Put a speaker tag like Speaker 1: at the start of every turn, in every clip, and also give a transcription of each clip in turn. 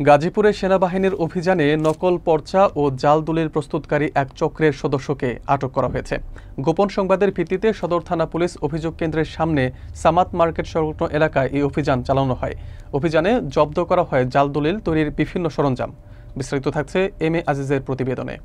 Speaker 1: গাজীপুরে সেনাবাহিনীর অভিযানে নকল পর্চা ও জাল দলিল প্রস্তুতকারী এক চক্রের সদস্যকে আটক করা হয়েছে। গোপন সংবাদের ভিত্তিতে সদর থানা পুলিশ অভিযোগ কেন্দ্রের সামনে সামাত মার্কেট সংলগ্ন এলাকায় এই অভিযান চালানো হয়। অভিযানে জব্দ করা হয় জাল দলিল তৈরির বিভিন্ন সরঞ্জাম। বিস্তারিত থাকছে এম এ আজিজের প্রতিবেদনে।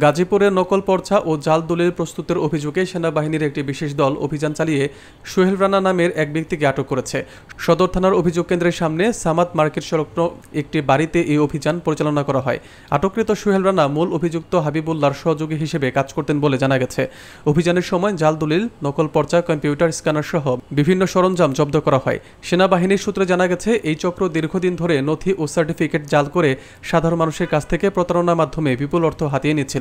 Speaker 1: গাজীপুরে নকল পর্চা ও জাল দলিল প্রস্তুতের অভিযোগে সেনাবাহিনীর একটি বিশেষ দল অভিযান চালিয়ে সোহেল রানা নামের এক ব্যক্তিকে আটক করেছে। সদর থানার অভিযোগ কেন্দ্রের সামনে সামাত মার্কেট সংলগ্ন একটি বাড়িতে এই অভিযান পরিচালনা করা হয়। আটককৃত সোহেল রানা মূল অভিযুক্ত হাবিবুল্লাহর সহযোগী হিসেবে কাজ করতেন বলে জানা গেছে। অভিযানের সময় জাল দলিল, নকল পর্চা, কম্পিউটার স্ক্যানার সহ বিভিন্ন সরঞ্জাম জব্দ করা হয়। সেনাবাহিনীর সূত্রে জানা গেছে, এই চক্র দীর্ঘদিন ধরে নথি ও সার্টিফিকেট জাল করে সাধারণ মানুষের কাছ থেকে প্রতারণার মাধ্যমে বিপুল অর্থ হাতিয়ে নিচ্ছিল।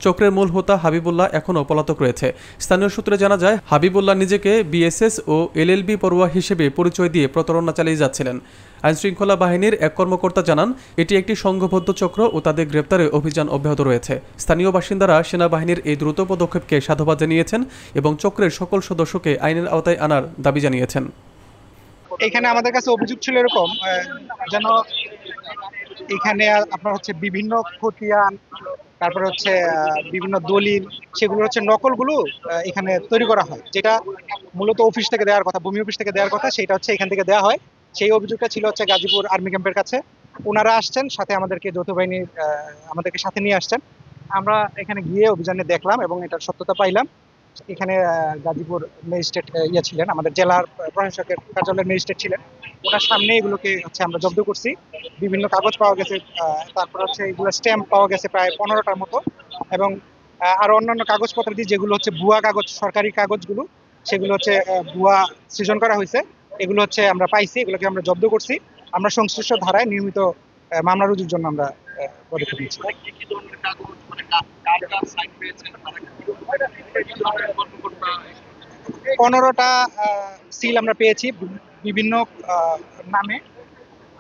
Speaker 1: চক্রের মূল হোতা হাবিবুল্লাহ এখনও পলাতক রয়েছে। স্থানীয় সূত্রে জানা যায়, হাবিবুল্লাহ নিজেকে বিএসএস ও এলএলবি পড়ুয়া হিসেবে পরিচয় দিয়ে প্রতারণা চালিয়ে যাচ্ছিলেন। আইনশৃঙ্খলা বাহিনীর এক কর্মকর্তা জানান, এটি একটি সংঘবদ্ধ চক্র ও তাদের গ্রেপ্তারে অভিযান অব্যাহত রয়েছে। স্থানীয় বাসিন্দারা সেনাবাহিনীর এই দ্রুত পদক্ষেপকে সাধুবাদ জানিয়েছেন এবং চক্রের সকল সদস্যকে আইনের আওতায় আনার দাবি জানিয়েছেন।
Speaker 2: এখানে আমাদের কাছে অভিযোগ ছিল এরকম, যেন এখানে আপনার বিভিন্ন খতিয়ান, তারপর বিভিন্ন দলিল, সেগুলো নকলগুলো এখানে তৈরি করা হয়, যেটা মূলত অফিস থেকে দেওয়ার কথা, ভূমি অফিস থেকে দেওয়ার কথা, সেটা এখান থেকে দেওয়া হয়। সেই অভিযোগটা ছিল গাজীপুর আর্মি ক্যাম্পের কাছে। ওনারা আসছেন, সাথে আমাদেরকে যৌথ বাহিনীর আমাদেরকে সাথে নিয়ে আসছেন। আমরা এখানে গিয়ে অভিযানে দেখলাম এবং এটার সত্যতা পাইলাম। এখানে গাজীপুর ম্যাজিস্ট্রেট ছিলেন, আমাদের জেলার প্রশাসকের কার্যালয়ের ম্যাজিস্ট্রেট ছিলেন। ওনার সামনে এগুলোকে আমরা জব্দ করছি। বিভিন্ন কাগজ পাওয়া গেছে, তারপর এগুলো স্ট্যাম্প পাওয়া গেছে প্রায় 15টার মতো, এবং আরো অন্যান্য কাগজপত্র দিয়ে যেগুলো ভুয়া কাগজ, সরকারি কাগজগুলো, সেগুলো ভুয়া সৃজন করা হয়েছে। এগুলো আমরা পাইছি, এগুলোকে আমরা জব্দ করছি। আমরা সংশ্লিষ্ট ধারায় নিয়মিত মামলা রুজুর জন্য আমরা পদক্ষেপ নিচ্ছি। 15টা সিল আমরা পেয়েছি বিভিন্ন নামে।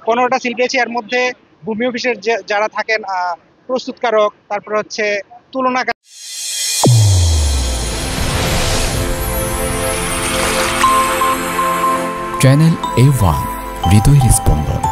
Speaker 2: 15টা সিল পেয়েছি। এর মধ্যে ভূমি অফিসের যারা থাকেন প্রস্তুতকারক, তারপর তুলনাকারী।
Speaker 3: চ্যানেল A1 হৃদয়ের স্পন্দন।